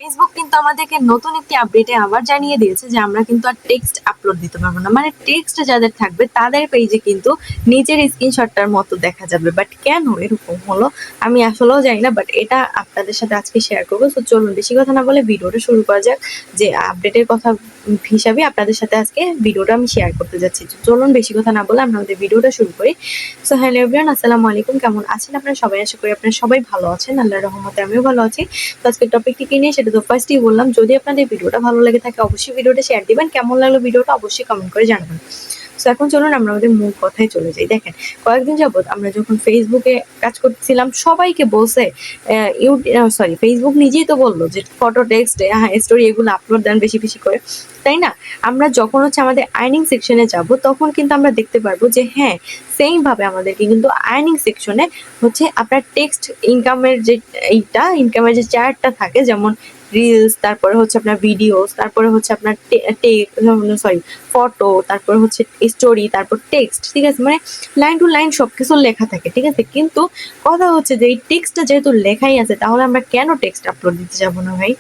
Facebook কিন্তু আমাদেরকে নতুন একটি আপডেটে আবার জানিয়ে দিয়েছে যে আমরা কিন্তু আর টেক্সট আপলোড দিতে পারবো না। মানে টেক্সট যাদের থাকবে তাদের পেজে কিন্তু নিজের স্ক্রিনশটটার মতো দেখা যাবে। বাট কেন এরকম হলো আমি আসলেও জানি না, বাট এটা আপনাদের সাথে আজকে শেয়ার করবো। তো চলুন বেশি কথা না বলে ভিডিওটা শুরু করা যাক। যে আপডেটের কথা হিসাবে আপনাদের সাথে আজকে ভিডিওটা আমি শেয়ার করতে যাচ্ছি। তো চলুন বেশি কথা না বলে আমরা আমাদের ভিডিওটা শুরু করি। সো হ্যালো এভরিওয়ান, আসসালামু আলাইকুম। কেমন আছেন আপনারা সবাই? আশা করি আপনারা সবাই ভালো আছেন, আল্লাহর রহমতে আমিও ভালো আছি। তো আজকের টপিকটি কি নিয়ে সেটা তো ফার্স্টই বললাম। যদি আপনাদের ভিডিওটা ভালো লেগে থাকে অবশ্যই ভিডিওটা শেয়ার দিবেন, কেমন লাগলো ভিডিওটা অবশ্যই কমেন্ট করে জানাবেন। সো এখন চলুন আমরা আমাদের মূল কথায় চলে যাই। দেখেন, কয়েকদিন যাবত আমরা যখন ফেসবুকে কাজ করছিলাম সবাইকে বলছে, ফেসবুক নিজেই তো বললো যে ফটো টেক্সট স্টোরি এগুলো আপলোড দেন বেশি বেশি করে, তাই না? আমরা যখন হচ্ছে আমাদের আর্নিং সেকশনে যাব তখন কিন্তু আমরা দেখতে পারবো যে হ্যাঁ, সেম ভাবে আমাদেরকে কিন্তু আর্নিং সেকশনে হচ্ছে আপনার টেক্সট ইনকামের যে ইনকামের যে চার্টটা থাকে, যেমন রিলস, তারপরে হচ্ছে আপনার ভিডিওস, তারপরে হচ্ছে আপনার ফটো, তারপরে হচ্ছে স্টোরি, তারপর টেক্সট, ঠিক আছে? মানে লাইন টু লাইন সবকিছু লেখা থাকে, ঠিক আছে? কিন্তু কথা হচ্ছে যে এই টেক্সটটা যেহেতু লেখাই আছে তাহলে আমরা কেন টেক্সট আপলোড দিতে যাবো না ভাই?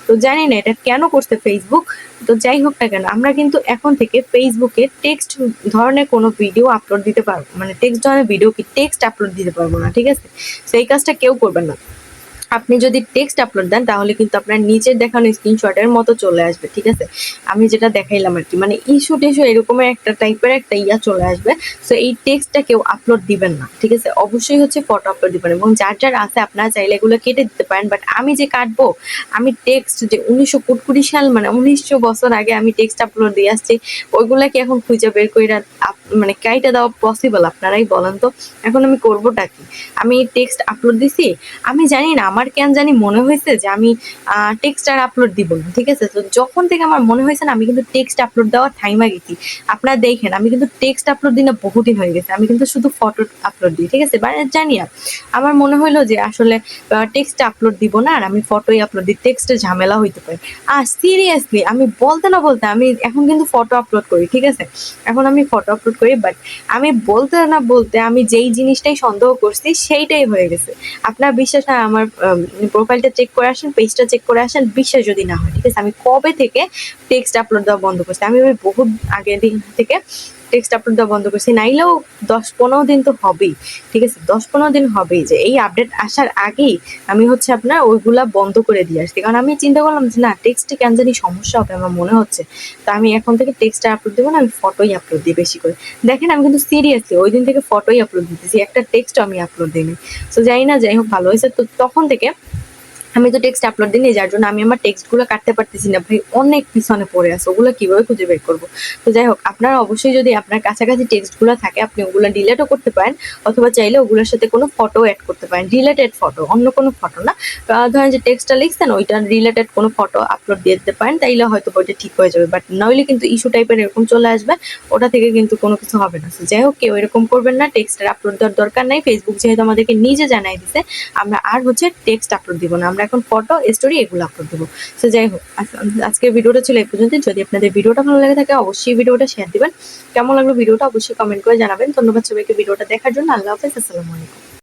তো জানি না এটা কেন করছে ফেসবুক। তো যাই হোক না কেন, আমরা কিন্তু এখন থেকে ফেসবুকে টেক্সট ধরনের কোনো ভিডিও আপলোড দিতে পারবো, মানে টেক্সট ধরনের ভিডিও কি টেক্সট আপলোড দিতে পারবো না, ঠিক আছে? সেই কাজটা কেউ করবেন না। আপনি যদি টেক্সট আপলোড দেন তাহলে কিন্তু আপনার নিচের দেখানো স্ক্রিনশটের মতো চলে আসবে, ঠিক আছে? আমি যেটা দেখাইলাম আর কি, মানে ইস্যু টিস্যু এরকমের একটা টাইপের একটা চলে আসবে। সো এই টেক্সটটা কেউ আপলোড দিবেন না, ঠিক আছে? অবশ্যই হচ্ছে ফটো আপলোড দিবেন, এবং যার যার আছে আপনারা চাইলে এগুলো কেটে দিতে পারেন। বাট আমি যে কাটবো, আমি টেক্সট যে 1920 সাল, মানে 1900 বছর আগে আমি টেক্সট আপলোড দিয়ে আসছি, ওইগুলা কি এখন খুঁজে বের করে মানে কাইটা দেওয়া পসিবল? আপনারাই বলেন তো। এখন আমি করবোটা কি? আমি টেক্সট আপলোড দিছি, আমি জানি না আমার কেন জানি মনে হয়েছে যে আমি টেক্সট আর আপলোড দিব না, ঠিক আছে? তো যখন থেকে আমার মনে হয়েছে না, আমি কিন্তু টেক্সট আপলোড দেওয়া থাইমা গেছি। আপনারা দেখেন আমি কিন্তু টেক্সট আপলোড দিই না, বহুদিন হয়ে গেছে। আমি কিন্তু শুধু ফটো আপলোড দিই, ঠিক আছে? জানি না, আমার মনে হইলো যে আসলে টেক্সট আপলোড দিব না, আর আমি ফটোই আপলোড দিই, টেক্সটে ঝামেলা হইতে পারে। আর সিরিয়াসলি আমি বলতে না বলতে আমি এখন কিন্তু ফটো আপলোড করি, ঠিক আছে? এখন আমি ফটো আপলোড করি, বাট আমি বলতে না বলতে আমি যেই জিনিসটাই সন্দেহ করছি সেইটাই হয়ে গেছে। আপনার বিশ্বাস না, আমার প্রোফাইলটা চেক করে আসেন, পেজটা চেক করে আসেন, বিশ্বাস যদি না হয়, ঠিক আছে? আমি কবে থেকে টেক্সট আপলোড দেওয়া বন্ধ করছি? আমি ওই বহুত আগের দিন থেকে টেক্সট আপলোড দেওয়া বন্ধ করছি, নাইলেও 10-15 দিন তো হবেই, ঠিক আছে? 10-15 দিন হবেই, যে এই আপডেট আসার আগেই আমি হচ্ছে আপনার ওইগুলা বন্ধ করে দিয়ে আসছি। কারণ আমি চিন্তা করলাম যে না, টেক্সটে কেন জানি সমস্যা হবে আমার মনে হচ্ছে। তো আমি এখন থেকে টেক্সটটা আপলোড দেবো না, আমি ফটোই আপলোড দিই বেশি করে। দেখেন আমি কিন্তু সিরিয়াসলি ওই দিন থেকে ফটোই আপলোড দিতেছি, একটা টেক্সটও আমি আপলোড দিইনি। তো যাই না, যাই হোক ভালো হয়েছে। তো তখন থেকে আমি তো টেক্সট আপলোড দিইনি, যার জন্য আমি আমার টেক্সটগুলো কাটতে পারতেছি না ভাই, অনেক পিছনে পড়ে আছে। ওগুলো কিভাবে খুঁজে বের করবো? তো যাই হোক, আপনারা অবশ্যই যদি আপনার কাছাকাছি টেক্সটগুলো থাকে আপনি ওগুলো ডিলেটও করতে পারেন, অথবা চাইলে ওগুলোর সাথে কোনো ফটো অ্যাড করতে পারেন, রিলেটেড ফটো, অন্য কোনো ফটো না। ধরেন যে টেক্সটটা লিখছেন ওইটার রিলেটেড কোনো ফটো আপলোড দিয়ে দিতে পারেন, তাইলে হয়তো ওইটা ঠিক হয়ে যাবে। বাট নইলে কিন্তু ইস্যু টাইপের এরকম চলে আসবে, ওটা থেকে কিন্তু কোনো কিছু হবে না। যাই হোক, কেউ এরকম করবেন না, টেক্সটের আপলোড দেওয়ার দরকার নাই। ফেসবুক যেহেতু আমাদেরকে নিজে জানাই দিছে, আমরা আর হচ্ছে টেক্সট আপলোড দিব না, আমরা এখন ফটো স্টোরি এগুলো আপলোড দেবো। তো যাই হোক, আজকের ভিডিওটা ছিল এই পর্যন্ত। যদি আপনাদের ভিডিওটা ভালো লাগে থাকে অবশ্যই ভিডিওটা শেয়ার দিবেন, কেমন লাগলো ভিডিওটা অবশ্যই কমেন্ট করে জানাবেন। ধন্যবাদ সবাইকে ভিডিওটা দেখার জন্য। আল্লাহ হাফেজ, আসসালামু আলাইকুম।